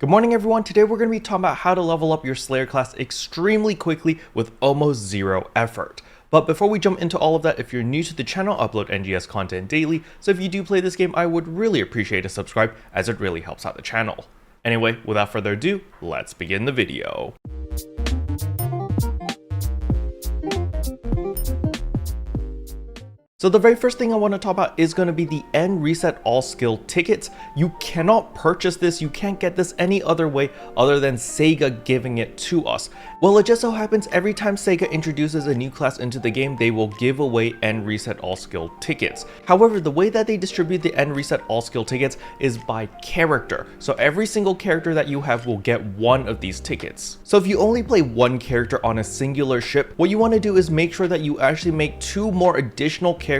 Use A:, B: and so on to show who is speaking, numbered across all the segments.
A: Good morning everyone, today we're going to be talking about how to level up your Slayer class extremely quickly with almost zero effort. But before we jump into all of that, if you're new to the channel, I upload NGS content daily, so if you do play this game, I would really appreciate a subscribe as it really helps out the channel. Anyway, without further ado, let's begin the video. So the very first thing I want to talk about is going to be the End Reset All Skill tickets. You cannot purchase this, you can't get this any other way other than Sega giving it to us. Well, it just so happens every time Sega introduces a new class into the game, they will give away End Reset All Skill tickets. However, the way that they distribute the End Reset All Skill tickets is by character. So every single character that you have will get one of these tickets. So if you only play one character on a singular ship, what you want to do is make sure that you actually make two more additional characters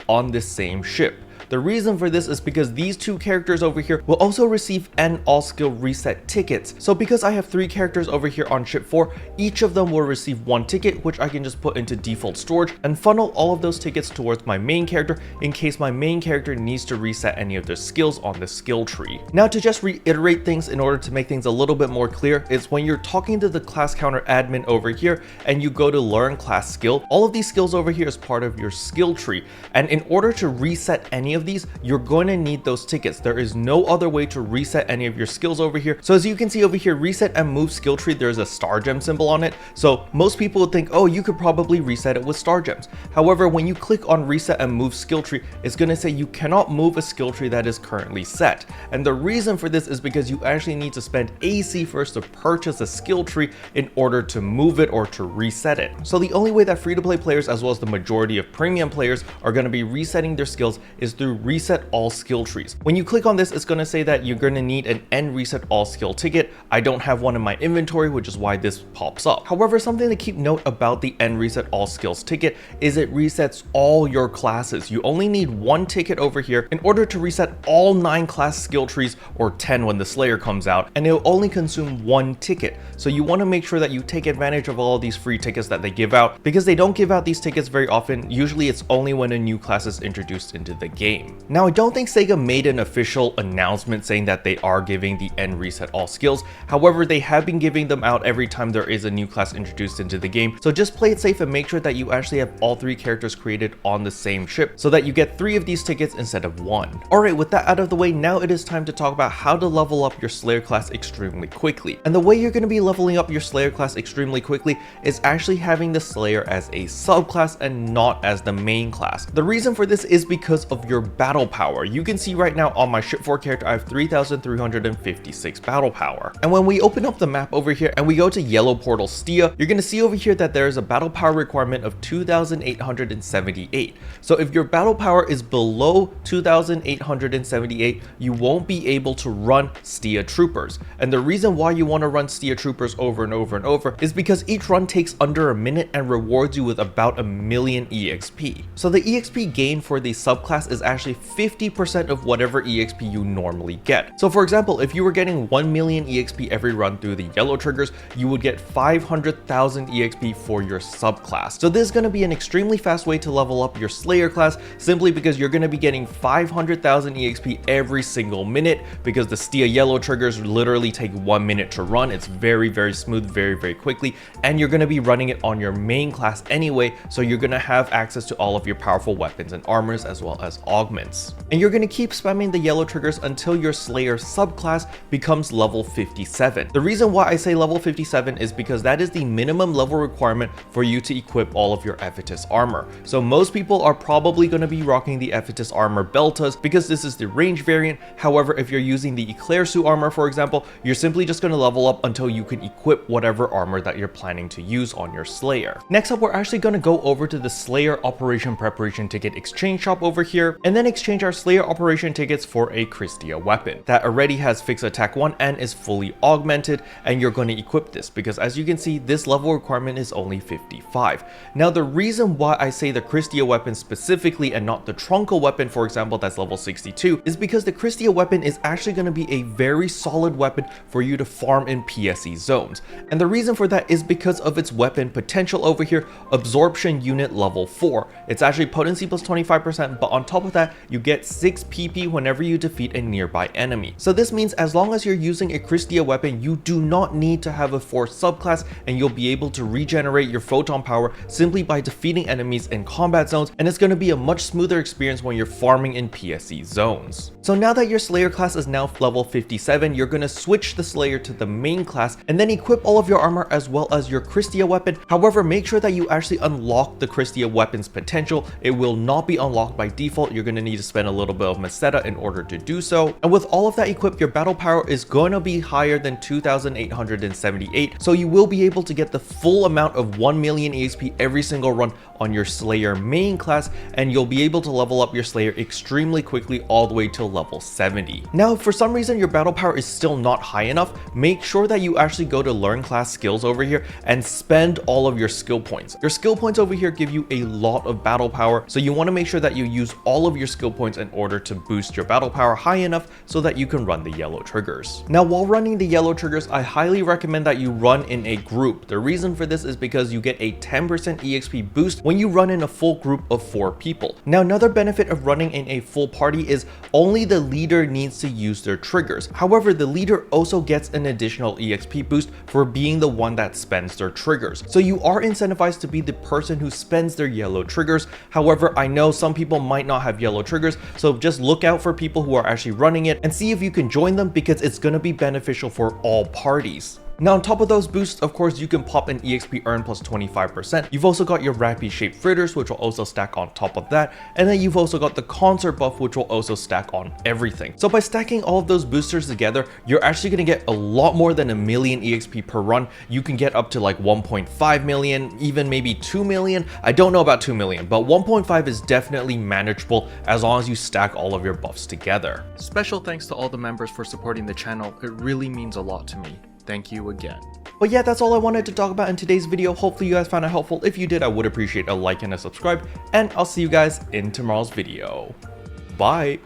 A: on this same ship. The reason for this is because these two characters over here will also receive End All Skill Reset tickets. So because I have three characters over here on ship 4, each of them will receive one ticket, which I can just put into default storage and funnel all of those tickets towards my main character in case my main character needs to reset any of their skills on the skill tree. Now, to just reiterate things in order to make things a little bit more clear, is when you're talking to the class counter admin over here and you go to learn class skill, all of these skills over here is part of your skill tree. And in order to reset any of these, you're going to need those tickets. There is no other way to reset any of your skills over here. So as you can see over here, reset and move skill tree, there's a star gem symbol on it. So most people would think, oh, you could probably reset it with star gems. However, when you click on reset and move skill tree, it's going to say you cannot move a skill tree that is currently set. And the reason for this is because you actually need to spend AC first to purchase a skill tree in order to move it or to reset it. So the only way that free-to-play players, as well as the majority of premium players, are going to be resetting their skills is through reset all skill trees. When you click on this, it's going to say that you're going to need an End Reset All Skill ticket. I don't have one in my inventory, which is why this pops up. However, something to keep note about the End Reset All Skills ticket is it resets all your classes. You only need one ticket over here in order to reset all 9 class skill trees, or 10 when the Slayer comes out, and it'll only consume one ticket. So you want to make sure that you take advantage of all of these free tickets that they give out, because they don't give out these tickets very often. Usually it's only when a new class is introduced into the game. Now, I don't think Sega made an official announcement saying that they are giving the End Reset All Skills. However, they have been giving them out every time there is a new class introduced into the game. So just play it safe and make sure that you actually have all 3 characters created on the same ship so that you get 3 of these tickets instead of 1. Alright, with that out of the way, now it is time to talk about how to level up your Slayer class extremely quickly. And the way you're going to be leveling up your Slayer class extremely quickly is actually having the Slayer as a subclass and not as the main class. The reason for this is because of your battle power. You can see right now on my ship 4 character, I have 3,356 battle power. And when we open up the map over here and we go to Yellow Portal Stia, you're going to see over here that there is a battle power requirement of 2,878. So if your battle power is below 2,878, you won't be able to run Stia Troopers. And the reason why you want to run Stia Troopers over and over and over is because each run takes under a minute and rewards you with about 1,000,000 EXP. So the EXP gain for the subclass is actually 50% of whatever EXP you normally get. So for example, if you were getting 1,000,000 EXP every run through the yellow triggers, you would get 500,000 EXP for your subclass. So this is going to be an extremely fast way to level up your Slayer class, simply because you're going to be getting 500,000 EXP every single minute, because the Stia yellow triggers literally take 1 minute to run. It's very, very smooth, very, very quickly, and you're going to be running it on your main class anyway, so you're going to have access to all of your powerful weapons and armors as well as augments. And you're going to keep spamming the yellow triggers until your Slayer subclass becomes level 57. The reason why I say level 57 is because that is the minimum level requirement for you to equip all of your Ephetus armor. So most people are probably going to be rocking the Ephetus armor Beltas because this is the range variant. However, if you're using the Eclair suit armor, for example, you're simply just going to level up until you can equip whatever armor that you're planning to use on your Slayer. Next up, we're actually going to go over to the Slayer Operation Preparation Ticket Exchange Shop over here, and then exchange our Slayer Operation tickets for a Christia weapon that already has fixed attack 1 and is fully augmented, and you're going to equip this because, as you can see, this level requirement is only 55. Now, the reason why I say the Christia weapon specifically and not the Trunkel weapon, for example, that's level 62, is because the Christia weapon is actually going to be a very solid weapon for you to farm in PSE zones. And the reason for that is because of its weapon potential over here, Absorption Unit level 4. It's actually potency plus 25%, but on top of that, that, you get 6 PP whenever you defeat a nearby enemy. So this means as long as you're using a Christia weapon, you do not need to have a force subclass, and you'll be able to regenerate your photon power simply by defeating enemies in combat zones, and it's going to be a much smoother experience when you're farming in PSE zones. So now that your Slayer class is now level 57, you're going to switch the Slayer to the main class and then equip all of your armor as well as your Christia weapon. However, make sure that you actually unlock the Christia weapon's potential. It will not be unlocked by default. You're going to need to spend a little bit of Meseta in order to do so. And with all of that equipped, your battle power is going to be higher than 2,878. So you will be able to get the full amount of 1 million EXP every single run on your Slayer main class, and you'll be able to level up your Slayer extremely quickly all the way till level 70. Now, if for some reason your battle power is still not high enough, make sure that you actually go to learn class skills over here and spend all of your skill points. Your skill points over here give you a lot of battle power, so you want to make sure that you use all of your skill points in order to boost your battle power high enough so that you can run the yellow triggers. Now, while running the yellow triggers, I highly recommend that you run in a group. The reason for this is because you get a 10% EXP boost when you run in a full group of 4 people. Now, another benefit of running in a full party is only the leader needs to use their triggers. However, the leader also gets an additional EXP boost for being the one that spends their triggers. So you are incentivized to be the person who spends their yellow triggers. However, I know some people might not have yellow triggers, so just look out for people who are actually running it and see if you can join them, because it's going to be beneficial for all parties. Now, on top of those boosts, of course, you can pop an EXP earn plus 25%. You've also got your rapid shaped fritters, which will also stack on top of that. And then you've also got the concert buff, which will also stack on everything. So by stacking all of those boosters together, you're actually going to get a lot more than 1 million EXP per run. You can get up to like 1.5 million, even maybe 2 million. I don't know about 2 million, but 1.5 is definitely manageable as long as you stack all of your buffs together. Special thanks to all the members for supporting the channel. It really means a lot to me. Thank you again. But yeah, that's all I wanted to talk about in today's video. Hopefully you guys found it helpful. If you did, I would appreciate a like and a subscribe, and I'll see you guys in tomorrow's video. Bye.